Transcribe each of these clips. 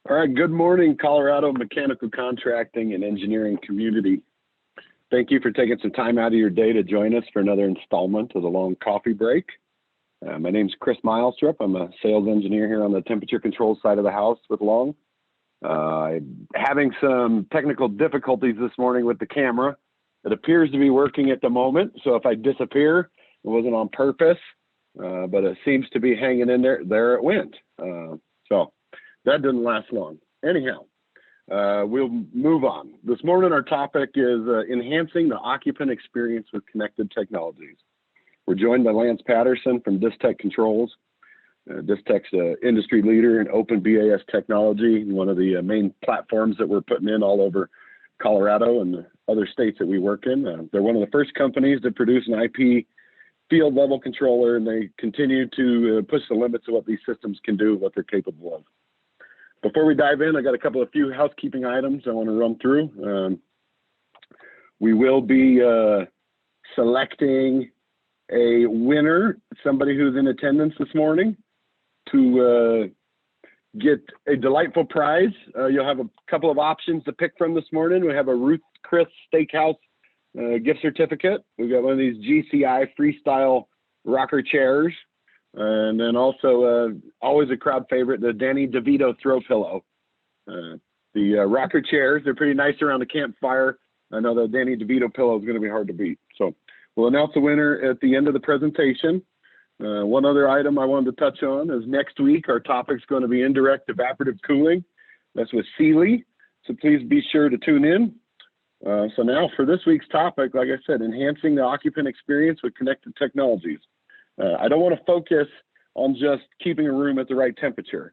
All right, good morning, Colorado mechanical contracting and engineering community. Thank you for taking some time out of your day to join us for another installment of the Long Coffee Break. My name's Chris Milestrup. I'm a sales engineer here on the temperature control side of the house with Long. Having some technical difficulties this morning with the camera. It appears to be working at the moment, so if I disappear, it wasn't on purpose, but it seems to be hanging in there. There it went. So that didn't last long. Anyhow, we'll move on. This morning, our topic is enhancing the occupant experience with connected technologies. We're joined by Lance Patterson from Distech Controls. Distech's an industry leader in open BAS technology, one of the main platforms that we're putting in all over Colorado and the other states that we work in. They're one of the first companies to produce an IP field level controller, and they continue to push the limits of what these systems can do, what they're capable of. Before we dive in, I got a few housekeeping items I want to run through. We will be selecting a winner, somebody who's in attendance this morning, to get a delightful prize. You'll have a couple of options to pick from this morning. We have a Ruth Chris Steakhouse gift certificate. We've got one of these GCI freestyle rocker chairs. And then also, always a crowd favorite, the Danny DeVito throw pillow. The rocker chairs, they're pretty nice around the campfire. I know the Danny DeVito pillow is going to be hard to beat. So we'll announce the winner at the end of the presentation. One other item I wanted to touch on is next week, our topic's going to be indirect evaporative cooling. That's with Sealy. So please be sure to tune in. So now for this week's topic, like I said, enhancing the occupant experience with connected technologies. I don't want to focus on just keeping a room at the right temperature.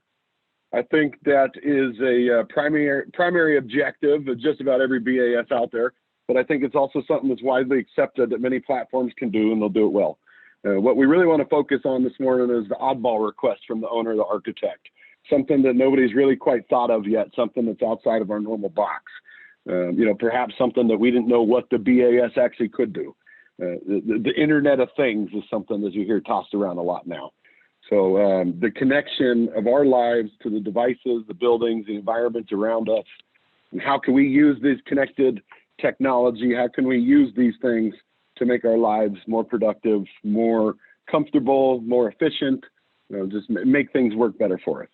I think that is a primary objective of just about every BAS out there, but I think it's also something that's widely accepted that many platforms can do, and they'll do it well. What we really want to focus on this morning is the oddball request from the owner or the architect, something that nobody's really quite thought of yet, something that's outside of our normal box. Perhaps something that we didn't know what the BAS actually could do. The Internet of Things is something that you hear tossed around a lot now. So the connection of our lives to the devices, the buildings, the environment around us, and how can we use these connected technology? How can we use these things to make our lives more productive, more comfortable, more efficient, just make things work better for us?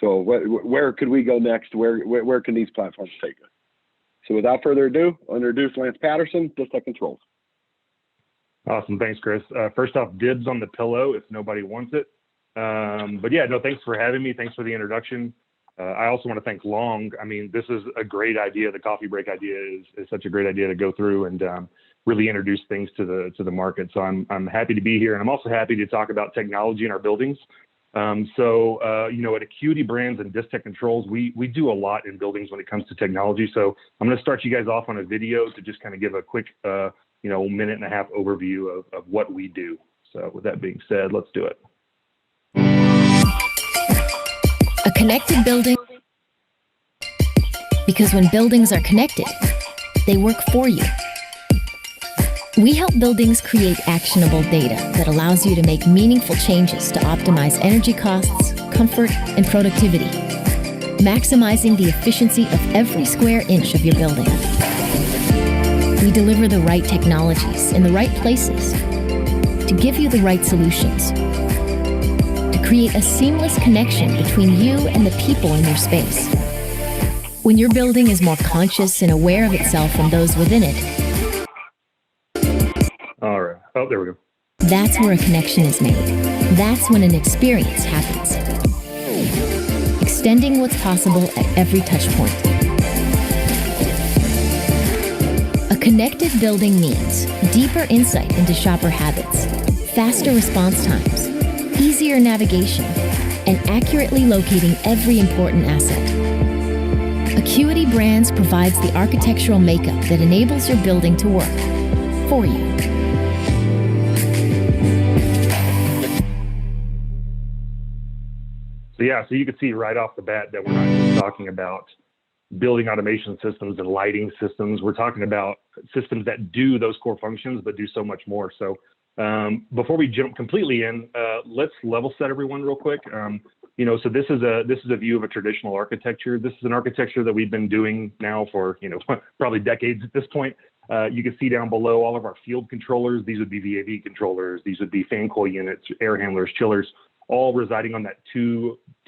So where could we go next? Where can these platforms take us? So without further ado, I'll introduce Lance Patterson, Distech Controls. Awesome. Thanks, Chris. First off, dibs on the pillow if nobody wants it. But yeah, no, thanks for having me. Thanks for the introduction. I also want to thank Long. I mean, this is a great idea. The coffee break idea is such a great idea to go through and really introduce things to the market. So I'm happy to be here. And I'm also happy to talk about technology in our buildings. At Acuity Brands and Distech Controls, we do a lot in buildings when it comes to technology. So I'm going to start you guys off on a video to just kind of give a quick minute and a half overview of what we do. So with that being said, let's do it. A connected building, because when buildings are connected, they work for you. We help buildings create actionable data that allows you to make meaningful changes to optimize energy costs, comfort, and productivity, maximizing the efficiency of every square inch of your building. We deliver the right technologies in the right places to give you the right solutions, to create a seamless connection between you and the people in your space. When your building is more conscious and aware of itself and those within it. All right. Oh, there we go. That's where a connection is made. That's when an experience happens. Extending what's possible at every touch point. A connected building means deeper insight into shopper habits, faster response times, easier navigation, and accurately locating every important asset. Acuity Brands provides the architectural makeup that enables your building to work for you. So you can see right off the bat that we're not just talking about building automation systems and lighting systems. We're talking about systems that do those core functions, but do so much more. So before we jump completely in, let's level set everyone real quick. So this is a view of a traditional architecture. This is an architecture that we've been doing now for, probably decades at this point. You can see down below all of our field controllers. These would be VAV controllers. These would be fan coil units, air handlers, chillers, all residing on that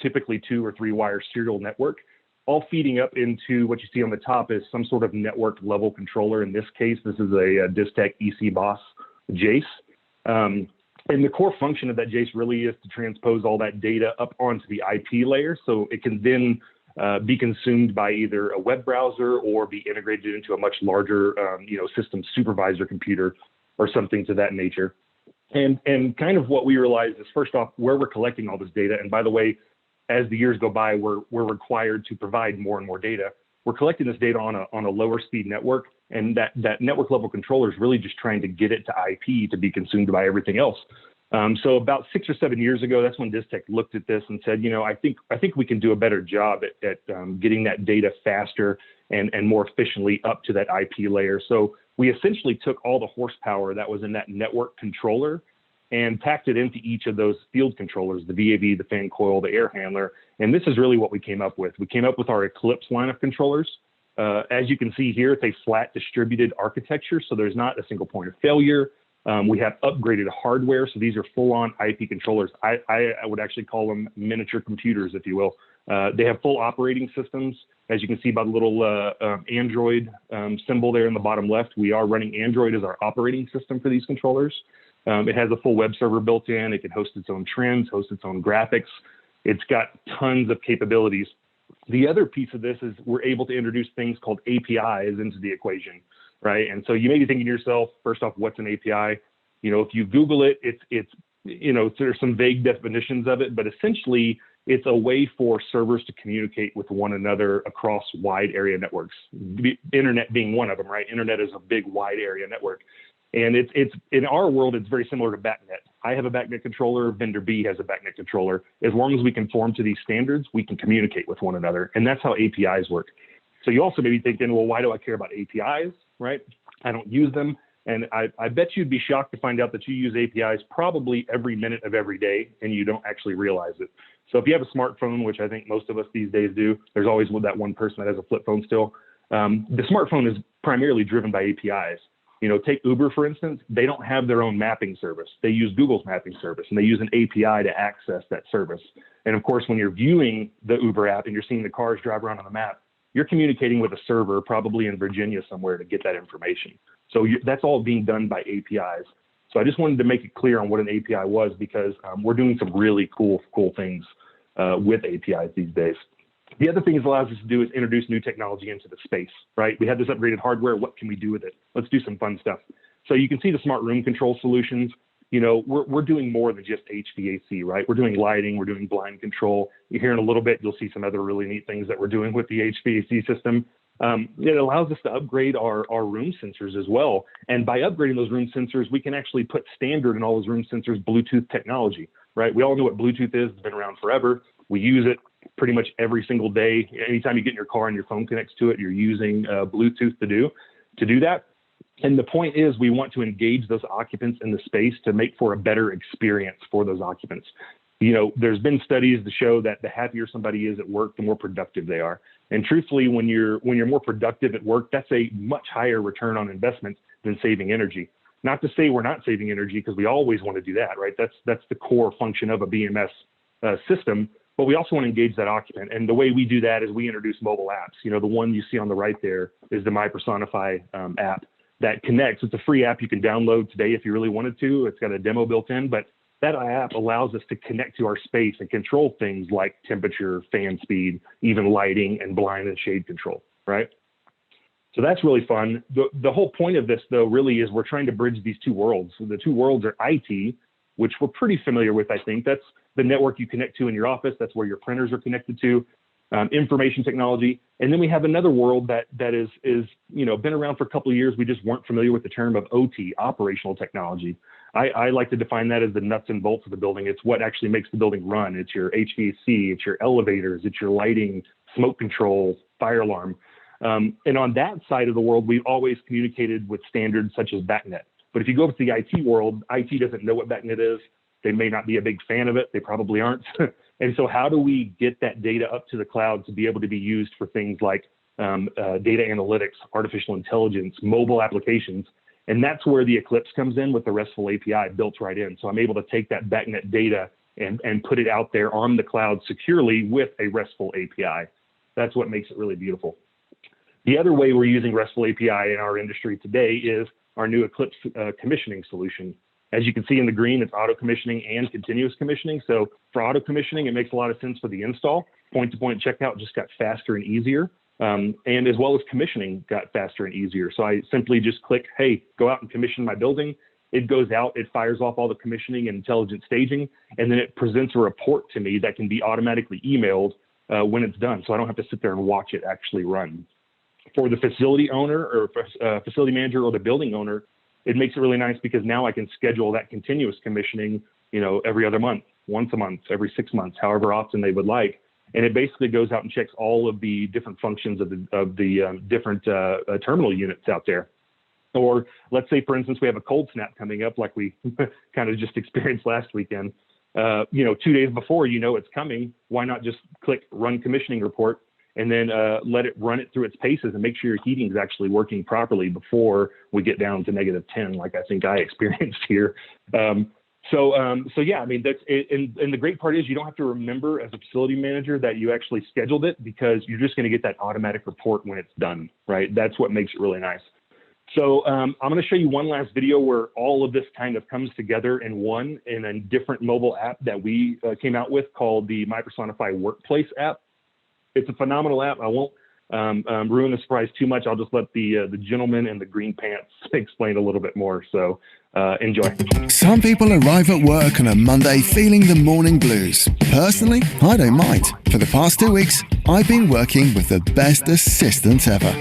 typically 2 or 3 wire serial network, all feeding up into what you see on the top is some sort of network level controller. In this case, this is a Distech EC Boss Jace. And the core function of that Jace really is to transpose all that data up onto the IP layer, so it can then be consumed by either a web browser or be integrated into a much larger, system supervisor computer or something to that nature. And kind of what we realized is, first off, where we're collecting all this data. And by the way, as the years go by, we're required to provide more and more data. We're collecting this data on a lower speed network, and that network level controller is really just trying to get it to IP to be consumed by everything else. So about 6 or 7 years ago, that's when Distech looked at this and said, I think we can do a better job at getting that data faster and more efficiently up to that IP layer. So we essentially took all the horsepower that was in that network controller and packed it into each of those field controllers, the VAV, the fan coil, the air handler. And this is really what we came up with. We came up with our Eclipse line of controllers. As you can see here, it's a flat distributed architecture, so there's not a single point of failure. We have upgraded hardware, so these are full-on IP controllers. I would actually call them miniature computers, if you will. They have full operating systems. As you can see by the little Android symbol there in the bottom left, we are running Android as our operating system for these controllers. It has a full web server built in. It can host its own trends, host its own graphics. It's got tons of capabilities. The other piece of this is we're able to introduce things called APIs into the equation, right? And so you may be thinking to yourself, first off, what's an API? If you Google it, it's there's some vague definitions of it, but essentially it's a way for servers to communicate with one another across wide area networks. The internet being one of them, right? Internet is a big wide area network. And it's in our world, it's very similar to BACnet. I have a BACnet controller, vendor B has a BACnet controller. As long as we conform to these standards, we can communicate with one another. And that's how APIs work. So you also may be thinking, well, why do I care about APIs, right? I don't use them. And I bet you'd be shocked to find out that you use APIs probably every minute of every day, and you don't actually realize it. So if you have a smartphone, which I think most of us these days do, there's always that one person that has a flip phone still. The smartphone is primarily driven by APIs. Take Uber, for instance. They don't have their own mapping service. They use Google's mapping service, and they use an API to access that service. And of course, when you're viewing the Uber app and you're seeing the cars drive around on the map, you're communicating with a server probably in Virginia somewhere to get that information. So that's all being done by APIs. So I just wanted to make it clear on what an API was, because we're doing some really cool things with APIs these days. The other thing it allows us to do is introduce new technology into the space, right? We have this upgraded hardware. What can we do with it? Let's do some fun stuff. So you can see the smart room control solutions. We're doing more than just HVAC, right? We're doing lighting, we're doing blind control. Here in a little bit, you'll see some other really neat things that we're doing with the HVAC system. It allows us to upgrade our room sensors as well. And by upgrading those room sensors, we can actually put standard in all those room sensors Bluetooth technology, right? We all know what Bluetooth is. It's been around forever. We use it pretty much every single day. Anytime you get in your car and your phone connects to it, you're using Bluetooth to do that. And the point is, we want to engage those occupants in the space to make for a better experience for those occupants. There's been studies to show that the happier somebody is at work, the more productive they are. And truthfully, when you're more productive at work, that's a much higher return on investment than saving energy. Not to say we're not saving energy, because we always want to do that, right? That's the core function of a BMS system. But we also want to engage that occupant. And the way we do that is we introduce mobile apps. The one you see on the right there is the My Personify app that connects. It's a free app you can download today if you really wanted to. It's got a demo built in, but that app allows us to connect to our space and control things like temperature, fan speed, even lighting, and blind and shade control, right? So that's really fun. The whole point of this, though, really is we're trying to bridge these two worlds. So the two worlds are IT, which we're pretty familiar with, I think. That's the network you connect to in your office. That's where your printers are connected to, information technology. And then we have another world that is been around for a couple of years. We just weren't familiar with the term of OT, operational technology. I like to define that as the nuts and bolts of the building. It's what actually makes the building run. It's your HVAC, it's your elevators, it's your lighting, smoke control, fire alarm. And on that side of the world, we've always communicated with standards such as BACnet. But if you go to the IT world, IT doesn't know what BACnet is. They may not be a big fan of it. They probably aren't. And so how do we get that data up to the cloud to be able to be used for things like data analytics, artificial intelligence, mobile applications? And that's where the Eclipse comes in with the RESTful API built right in. So I'm able to take that BACnet data and put it out there on the cloud securely with a RESTful API. That's what makes it really beautiful. The other way we're using RESTful API in our industry today is our new Eclipse commissioning solution. As you can see in the green, it's auto commissioning and continuous commissioning. So for auto commissioning, it makes a lot of sense for the install. Point-to-point checkout just got faster and easier. And as well as commissioning got faster and easier. So I simply just click, hey, go out and commission my building. It goes out, it fires off all the commissioning and intelligent staging, and then it presents a report to me that can be automatically emailed when it's done. So I don't have to sit there and watch it actually run. For the facility owner or facility manager or the building owner, it makes it really nice because now I can schedule that continuous commissioning, every other month, once a month, every 6 months, however often they would like. And it basically goes out and checks all of the different functions of the different terminal units out there. Or let's say, for instance, we have a cold snap coming up like we kind of just experienced last weekend. 2 days before it's coming, why not just click run commissioning report and then let it run it through its paces and make sure your heating is actually working properly before we get down to -10, like I think I experienced here. So yeah, I mean, that's it. And the great part is you don't have to remember as a facility manager that you actually scheduled it because you're just going to get that automatic report when it's done, right? That's what makes it really nice. So I'm going to show you one last video where all of this kind of comes together in a different mobile app that we came out with called the MyPersonify Workplace app. It's a phenomenal app. I won't ruin the surprise too much. I'll just let the gentleman in the green pants explain a little bit more. So enjoy. Some people arrive at work on a Monday feeling the morning blues. Personally, I don't mind. For the past 2 weeks, I've been working with the best assistant ever.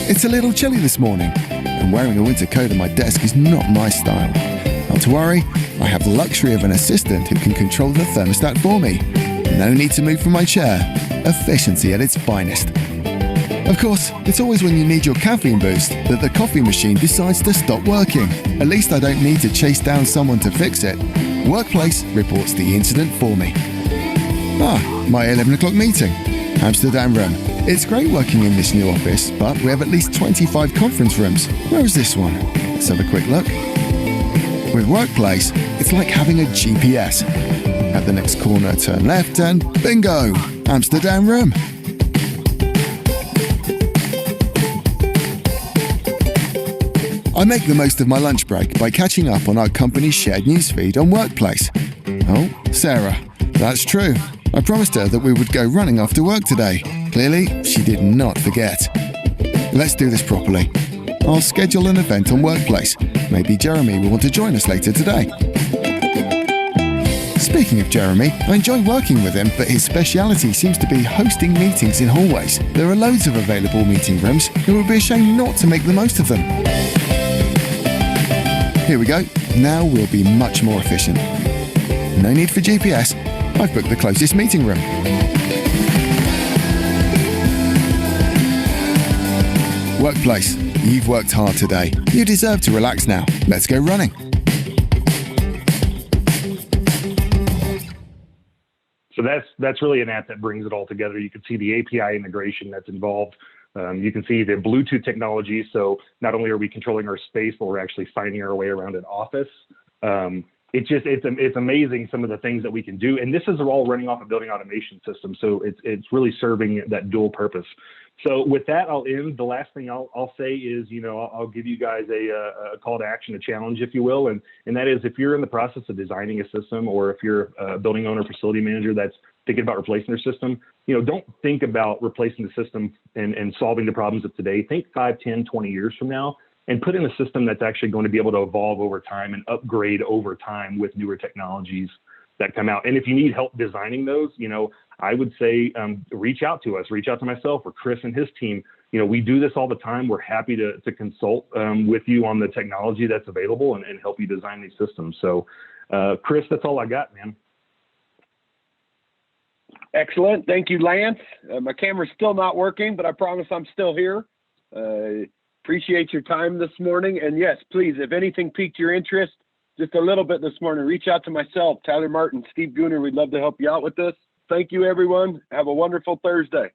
It's a little chilly this morning, and wearing a winter coat at my desk is not my style. Not to worry, I have the luxury of an assistant who can control the thermostat for me. No need to move from my chair. Efficiency at its finest. Of course, it's always when you need your caffeine boost that the coffee machine decides to stop working. At least I don't need to chase down someone to fix it. Workplace reports the incident for me. My 11 o'clock meeting. Amsterdam room. It's great working in this new office, but we have at least 25 conference rooms. Where is this one? Let's have a quick look. With Workplace, it's like having a GPS. At the next corner, turn left and bingo! Amsterdam room. I make the most of my lunch break by catching up on our company's shared newsfeed on Workplace. Oh, Sarah, that's true. I promised her that we would go running after work today. Clearly, she did not forget. Let's do this properly. I'll schedule an event on Workplace. Maybe Jeremy will want to join us later today. Speaking of Jeremy, I enjoy working with him, but his speciality seems to be hosting meetings in hallways. There are loads of available meeting rooms. It would be a shame not to make the most of them. Here we go. Now we'll be much more efficient. No need for GPS. I've booked the closest meeting room. Workplace, you've worked hard today. You deserve to relax now. Let's go running. So that's really an app that brings it all together. You can see the API integration that's involved. You can see the Bluetooth technology. So not only are we controlling our space, but we're actually finding our way around an office. It's amazing some of the things that we can do. And this is all running off a building automation system. So it's really serving that dual purpose. So with that, I'll end. The last thing I'll say is, I'll give you guys a call to action, a challenge, if you will. And that is, if you're in the process of designing a system, or if you're a building owner, facility manager that's thinking about replacing their system, don't think about replacing the system and solving the problems of today. Think 5, 10, 20 years from now, and put in a system that's actually going to be able to evolve over time and upgrade over time with newer technologies that come out. And if you need help designing those, I would say reach out to us, reach out to myself or Chris and his team. We do this all the time. We're happy to consult with you on the technology that's available and help you design these systems. So Chris, that's all I got, man. Excellent. Thank you, Lance. My camera's still not working, but I promise I'm still here. Appreciate your time this morning. And yes, please, if anything piqued your interest, just a little bit this morning, reach out to myself, Tyler Martin, Steve Gooner. We'd love to help you out with this. Thank you, everyone. Have a wonderful Thursday.